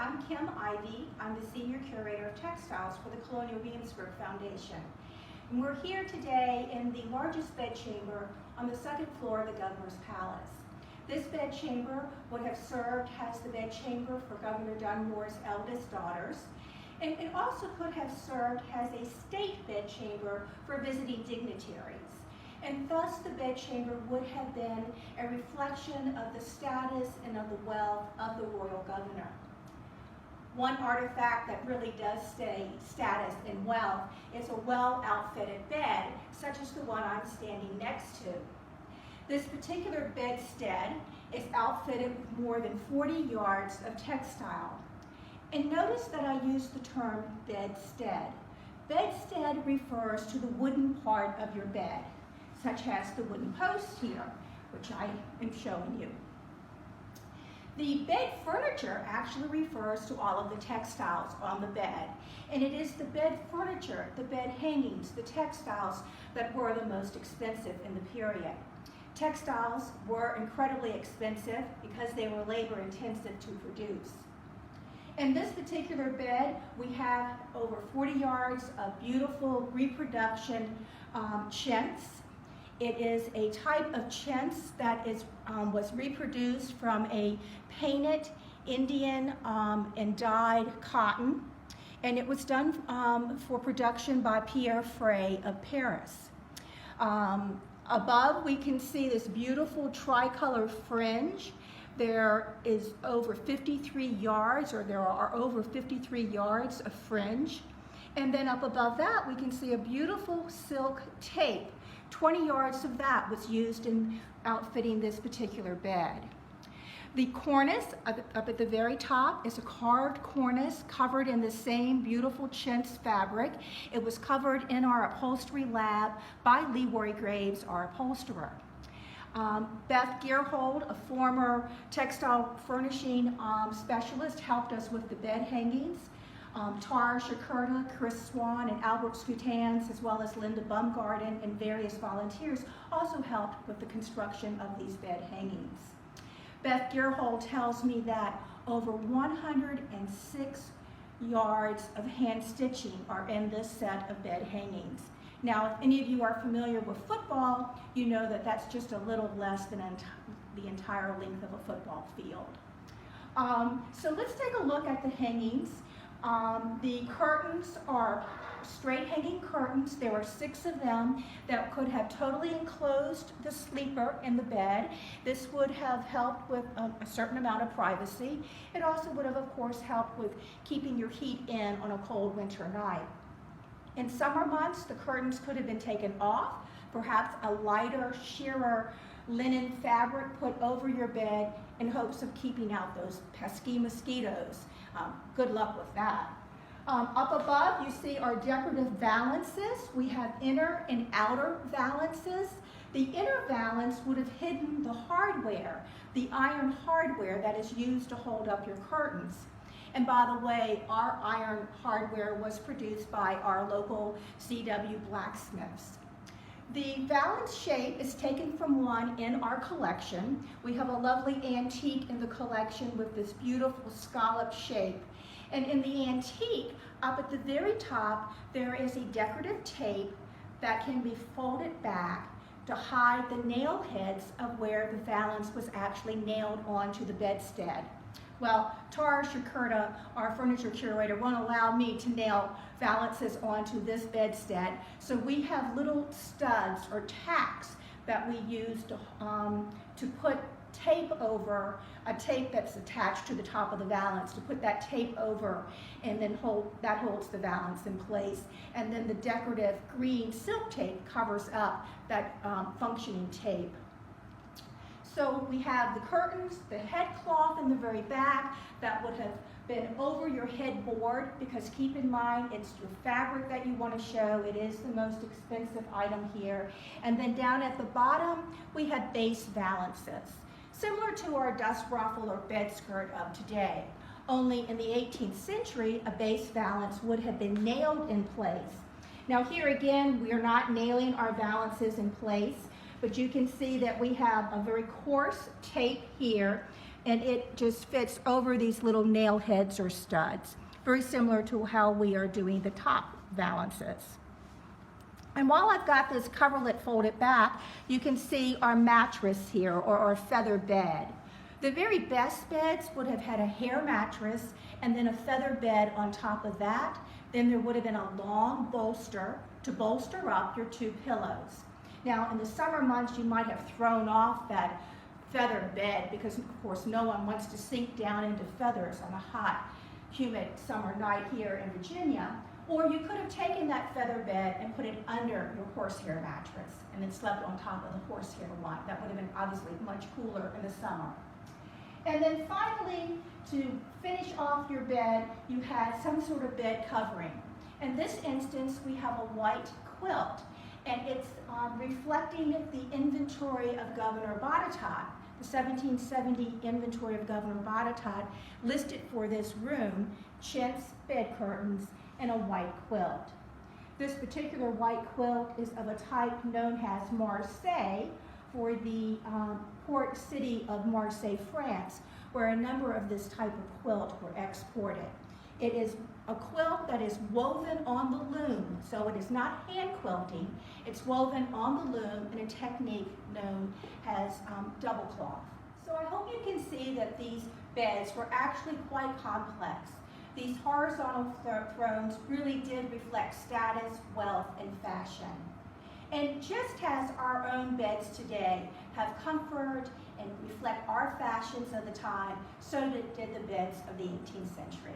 I'm Kim Ivey. I'm the Senior Curator of Textiles for the Colonial Williamsburg Foundation. And we're here today in the largest bedchamber on the second floor of the Governor's Palace. This bedchamber would have served as the bedchamber for Governor Dunmore's eldest daughters, and it also could have served as a state bedchamber for visiting dignitaries. And thus the bedchamber would have been a reflection of the status and of the wealth of the royal governor. One artifact that really does say status and wealth is a well-outfitted bed, such as the one I'm standing next to. This particular bedstead is outfitted with more than 40 yards of textile. And notice that I use the term bedstead. Bedstead refers to the wooden part of your bed, such as the wooden post here, which I am showing you. The bed furniture actually refers to all of the textiles on the bed, and it is the bed furniture, the bed hangings, the textiles that were the most expensive in the period. Textiles were incredibly expensive because they were labor intensive to produce. In this particular bed, we have over 40 yards of beautiful reproduction chintz. It is a type of chintz that was reproduced from a painted Indian and dyed cotton, and it was done for production by Pierre Frey of Paris. Above, we can see this beautiful tricolor fringe. There is over 53 yards, or there are over 53 yards of fringe. And then up above that, we can see a beautiful silk tape. 20 yards of that was used in outfitting this particular bed. The cornice up at the very top is a carved cornice covered in the same beautiful chintz fabric. It was covered in our upholstery lab by Leroy Graves, our upholsterer. Beth Gearhold, a former textile furnishing specialist, helped us with the bed hangings. Tara Shakurta, Chris Swan, and Albert Scutans, as well as Linda Bumgarden and various volunteers, also helped with the construction of these bed hangings. Beth Gearhold tells me that over 106 yards of hand stitching are in this set of bed hangings. Now, if any of you are familiar with football, you know that that's just a little less than the entire length of a football field. So let's take a look at the hangings. The curtains are straight hanging curtains. There were 6 of them that could have totally enclosed the sleeper in the bed. This would have helped with a certain amount of privacy. It also would have, of course, helped with keeping your heat in on a cold winter night. In summer months, the curtains could have been taken off, perhaps a lighter, sheerer linen fabric put over your bed in hopes of keeping out those pesky mosquitoes. Good luck with that. Up above, you see our decorative valances. We have inner and outer valances. The inner valance would have hidden the hardware, the iron hardware that is used to hold up your curtains. And by the way, our iron hardware was produced by our local CW blacksmiths. The valance shape is taken from one in our collection. We have a lovely antique in the collection with this beautiful scallop shape. And in the antique, up at the very top, there is a decorative tape that can be folded back to hide the nail heads of where the valance was actually nailed onto the bedstead. Well, Tara Shakurta, our furniture curator, won't allow me to nail valances onto this bedstead, so we have little studs or tacks that we use to put tape over, a tape that's attached to the top of the valance, to put that tape over, and then that holds the valance in place. And then the decorative green silk tape covers up that functioning tape. So we have the curtains, the headcloth in the very back that would have been over your headboard, because keep in mind it's your fabric that you want to show. It is the most expensive item here. And then down at the bottom, we had base valances, similar to our dust ruffle or bed skirt of today. Only in the 18th century, a base valance would have been nailed in place. Now here again, we are not nailing our valances in place, but you can see that we have a very coarse tape here and it just fits over these little nail heads or studs, very similar to how we are doing the top valances. And while I've got this coverlet folded back, you can see our mattress here, or our feather bed. The very best beds would have had a hair mattress and then a feather bed on top of that. Then there would have been a long bolster to bolster up your two pillows. Now, in the summer months, you might have thrown off that feather bed because, of course, no one wants to sink down into feathers on a hot, humid summer night here in Virginia. Or you could have taken that feather bed and put it under your horsehair mattress and then slept on top of the horsehair one. That would have been obviously much cooler in the summer. And then finally, to finish off your bed, you had some sort of bed covering. In this instance, we have a white quilt, and it's reflecting the inventory of Governor Botetourt, the 1770 inventory of Governor Botetourt, listed for this room, chintz bed curtains, and a white quilt. This particular white quilt is of a type known as Marseille, for the port city of Marseille, France, where a number of this type of quilt were exported. It is a quilt that is woven on the loom, so it is not hand quilting. It's woven on the loom in a technique known as double cloth. So I hope you can see that these beds were actually quite complex. These horizontal thrones really did reflect status, wealth, and fashion. And just as our own beds today have comfort and reflect our fashions of the time, so did the beds of the 18th century.